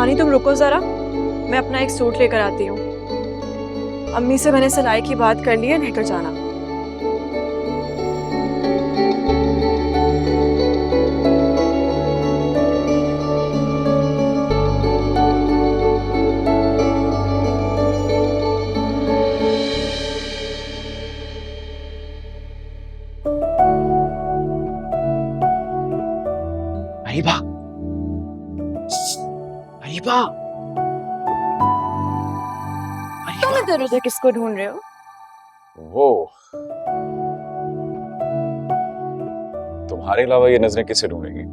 नानी तुम रुको जरा, मैं अपना एक सूट लेकर आती हूँ। अम्मी से मैंने सिलाई की बात कर ली है, लेकर जाना। अरीबा, अरीबा, तुम इधर उधर किसको ढूंढ रहे हो? वो तुम्हारे अलावा ये नजरें किसे ढूंढेंगी?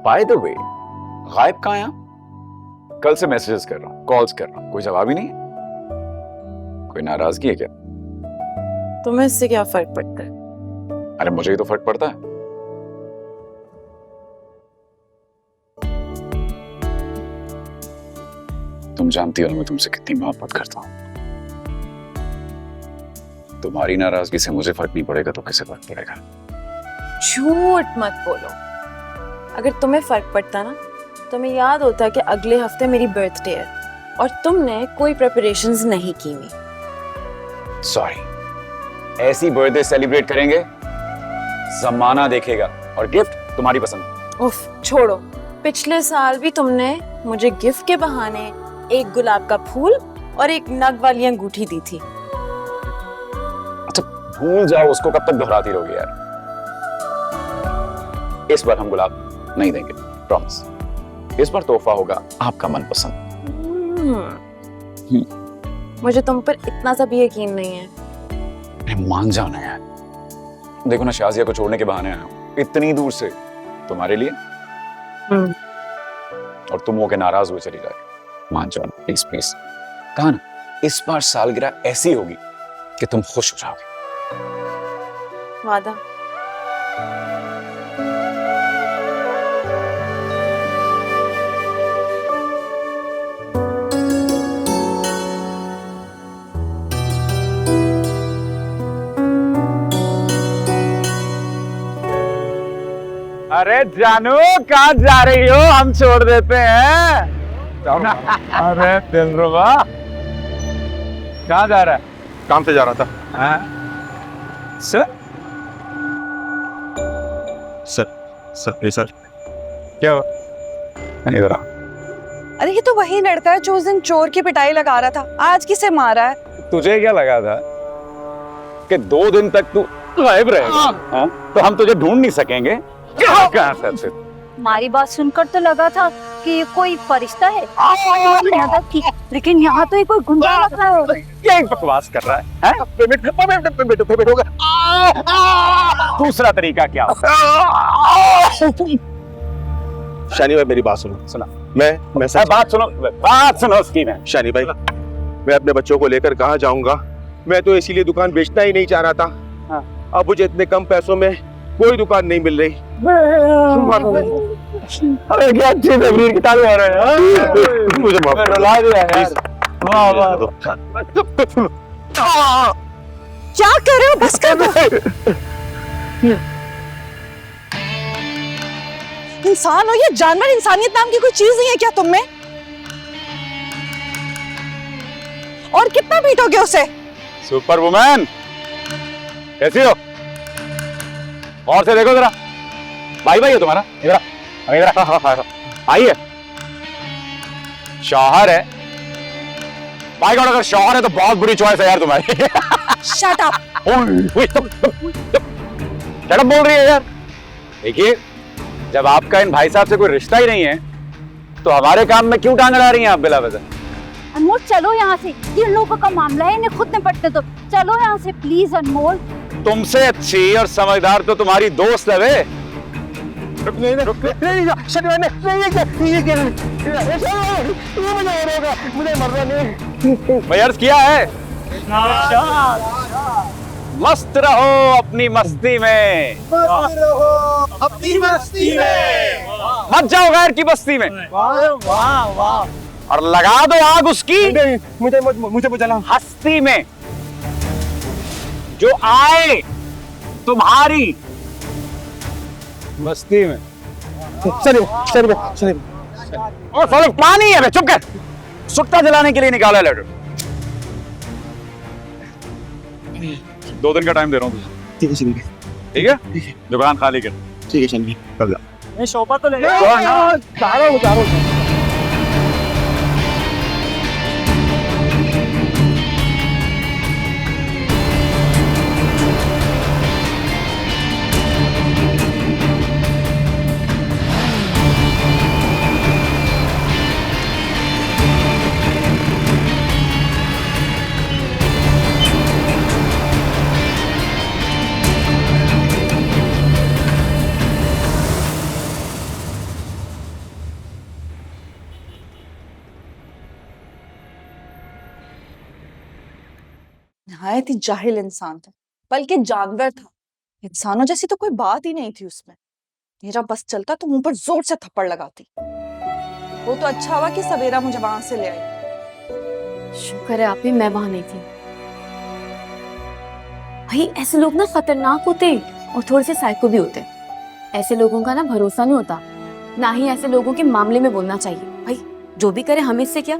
बाय द वे, गायब कहाँ हैं आप? कल से मैसेजेस कर रहा हूँ, कॉल्स कर रहा हूँ, कोई जवाब ही नहीं है। कोई नाराजगी है क्या? तुम्हें इससे क्या फर्क पड़ता है? अरे मुझे ही तो फर्क पड़ता है। तुम जानती हो ना मैं तुमसे कितनी मोहब्बत करता हूं। तुम्हारी नाराजगी से मुझे फर्क नहीं पड़ेगा तो किसे फर्क पड़ेगा? झूठ मत बोलो। अगर तुम्हें फर्क पड़ता ना, तुम्हें याद होता कि अगले हफ्ते मेरी बर्थडे है और तुमने कोई प्रिपरेशंस नहीं की हुई। सॉरी, ऐसी बर्थडे सेलिब्रेट करेंगे जमाना देखेगा और गिफ्ट तुम्हारी पसंद। उफ छोड़ो, पिछले साल भी तुमने मुझे गिफ्ट के बहाने एक गुलाब का फूल और एक नग वाली अंगूठी दी थी। अच्छा भूल जाओ उसको, कब तक दोहराती रहोगी यार। इस बार हम गुलाब नहीं देंगे, प्रॉमिस। इस बार तोहफा होगा आपका मनपसंद। मुझे तुम पर इतना सा भी यकीन नहीं है। अरे मान जाना यार, देखो ना शाजिया को छोड़ने के बहाने आया हूं इतनी दूर से तुम्हारे लिए, और तुम होके नाराज हुए चली जाए। मान जाओ प्लीज प्लीज। कहा ना इस बार सालगिरह ऐसी होगी कि तुम खुश हो जाओगे। वादा। अरे जानू कहाँ जा रही हो? हम छोड़ देते हैं। अरे दिलरुबा कहाँ जा रहा है? काम से जा रहा था। सर सर सर क्या हुआ? इधर आ। अरे ये तो वही लड़का है जो उस दिन चोर की पिटाई लगा रहा था। आज किसे मारा है? तुझे क्या लगा था कि 2 दिन तक तू गायब रहेगा? हाँ? तो हम तुझे ढूंढ नहीं सकेंगे? कहाँ से? हमारी बात सुनकर तो लगा था कि ये कोई फरिश्ता है, मदद की, लेकिन यहाँ तो ये कोई गुंडा लग रहा है। क्या बकवास कर रहा है? पेमेंट होगा। दूसरा तरीका क्या? शानी भाई मेरी बात सुनो। सुना। मैं बात सुनो उसकी। मैं शानी भाई, मैं अपने बच्चों को लेकर कहाँ जाऊंगा? मैं तो इसीलिए दुकान बेचना ही नहीं चाह रहा था। हाँ। अब मुझे इतने कम पैसों में कोई दुकान नहीं मिल रही। अरे क्या अच्छी तबरीर की ताली आ रहे हैं। मुझे माफ कर दो। रुला दिया यार। वाह वाह। क्या कर रहे हो? बस कर दो। इंसान हो या जानवर, इंसानियत नाम की कोई चीज नहीं है क्या तुम में? और कितना पीटोगे उसे? सुपर वुमन कैसी हो? और से देखो जरा। भाई है तुम्हारा? इधर आइए। शौहर है भाई गॉड, अगर शौहर है तो बहुत बुरी चॉइस है यार तुम्हारी। Shut up. शट अप बोल रही है यार। देखिए, जब आपका इन भाई साहब से कोई रिश्ता ही नहीं है तो हमारे काम में क्यों टांग अड़ा रही हैं आप बिला वजह? अनमोल चलो यहाँ से, ये लोगों का मामला है, इन्हें खुद निपटने दो। चलो यहाँ से प्लीज अनमोल। तुमसे अच्छी और समझदार तो तुम्हारी दोस्त है वे। मुझे मरना नहीं। मैं अर्ज किया है, मस्त रहो अपनी मस्ती में, अपनी मस्ती में, मत जाओ गैर की बस्ती में। वाह वाह। और लगा दो आग उसकी मुझे बुझाना। हस्ती में जो आए तुम्हारी बस्ती में। चलिए चलिए चलिए। और साले पानी है बे, चुप कर। सुट्टा जलाने के लिए निकाला है लेटर। 2 दिन का टाइम दे रहा हूँ तुझे, ठीक है चलिए। ठीक है? दुकान खाली कर। ठीक है चलिए, कब ये शोभा तो ले नहायत ही जाहिल इंसान था, बल्कि जानवर था। इंसानों जैसी तो कोई बात ही नहीं थी उसमें। मेरा बस चलता तो मुंह पर जोर से थप्पड़ लगाती। वो तो अच्छा हुआ कि सवेरा मुझे वहां से ले आई। शुक्र है आप ही, मैं वहां नहीं थी। भाई ऐसे लोग ना खतरनाक होते और थोड़े से साइको भी होते। ऐसे लोगों का ना भरोसा नहीं होता, ना ही ऐसे लोगों के मामले में बोलना चाहिए। भाई जो भी करे हमें इससे क्या,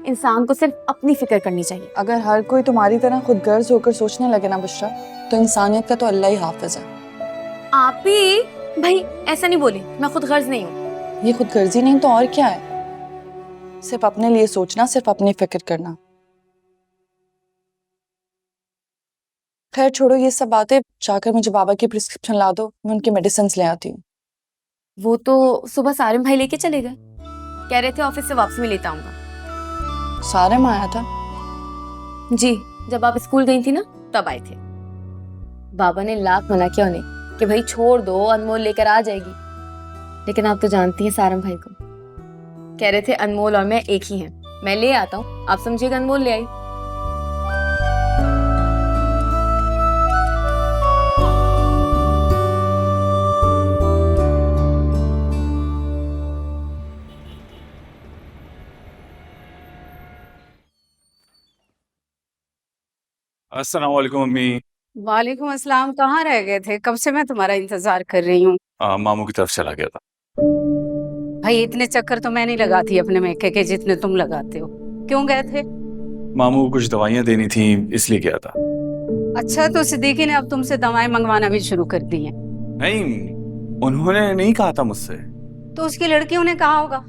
इंसान को सिर्फ अपनी फिक्र करनी चाहिए। अगर हर कोई तुम्हारी तरह खुदगर्ज होकर सोचने लगे ना बुशरा, तो इंसानियत का तो अल्लाह ही हाफिज है। आप ही भाई ऐसा नहीं बोले, मैं खुद गर्ज नहीं हूँ। ये खुदगर्जी नहीं तो और क्या है? सिर्फ अपने लिए सोचना, सिर्फ अपनी फिक्र करना। खैर छोड़ो ये सब बातें, जाकर मुझे बाबा की प्रिस्क्रिप्शन ला दो, मैं उनकी मेडिसिन ले आती हूँ। वो तो सुबह सारिम भाई लेके चले गए, कह रहे थे ऑफिस से वापस में लेता आऊंगा। सारे में आया था? जी, जब आप स्कूल गई थी ना तब आए थे। बाबा ने लाख मना किया उन्हें कि भाई छोड़ दो, अनमोल लेकर आ जाएगी। लेकिन आप तो जानती हैं सारम भाई को, कह रहे थे अनमोल और मैं एक ही हैं, मैं ले आता हूँ, आप समझिएगा अनमोल ले आई। अस्सलाम वालेकुम अम्मी। वालेकुम अस्सलाम। कहाँ रह गए थे? कब से मैं तुम्हारा इंतजार कर रही हूँ। मामू की तरफ चला गया था। भाई इतने चक्कर तो मैं नहीं लगाती अपने मेके के जितने तुम लगाते हो। क्यों गए थे? मामू को कुछ दवाइयाँ देनी थी इसलिए गया था। अच्छा, तो सिद्दीकी ने अब तुमसे दवाएं मंगवाना भी शुरू कर दी हैं। नहीं, उन्होंने नहीं कहा था मुझसे। तो उसकी लड़कियों ने कहा होगा,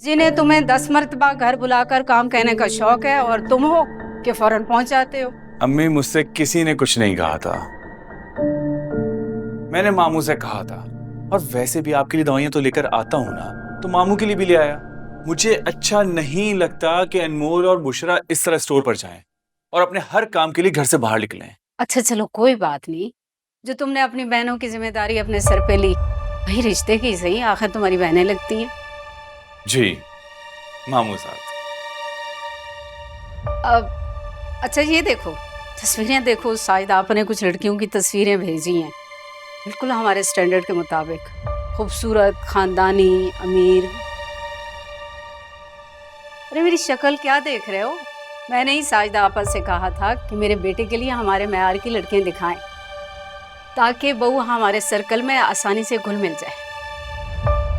जिन्हें तुम्हें 10 मर्तबा घर बुलाकर काम कहने का शौक है और तुम हो कि फौरन पहुंच जाते हो। अम्मी मुझसे किसी ने कुछ नहीं कहा था, मैंने मामू से कहा था। और वैसे भी आपके लिए दवाइयाँ तो लेकर आता हूँ ना, तो मामू के लिए भी ले आया। मुझे अच्छा नहीं लगता कि अनमोल और बुशरा इस तरह स्टोर पर जाएं और अपने हर काम के लिए घर से बाहर निकलें। अच्छा चलो कोई बात नहीं, जो तुमने अपनी बहनों की जिम्मेदारी अपने सर पे ली, भाई रिश्ते की सही, आखिर तुम्हारी बहनें लगती हैं। जी मामू साहब। अब अच्छा ये देखो, तस्वीरें देखो, शायद आपने कुछ लड़कियों की तस्वीरें भेजी हैं, बिल्कुल हमारे स्टैंडर्ड के मुताबिक, खूबसूरत, खानदानी, अमीर। अरे मेरी शक्ल क्या देख रहे हो? मैंने ही साजिदा आपस से कहा था कि मेरे बेटे के लिए हमारे मेयार की लड़कियां दिखाएं, ताकि बहू हमारे सर्कल में आसानी से घुल मिल जाए।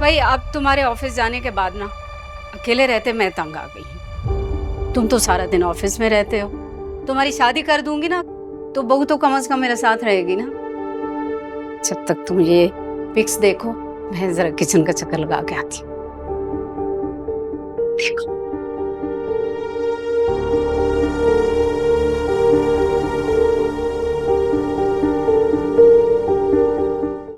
भाई अब तुम्हारे ऑफिस जाने के बाद ना अकेले रहते मैं तंग आ गई हूँ। तुम तो सारा दिन ऑफिस में रहते हो, तुम्हारी शादी कर दूंगी ना तो बहू तो कम से कम मेरे साथ रहेगी ना। जब तक तुम ये पिक्स देखो, मैं जरा किचन का चक्कर लगा के आती हूँ। देखो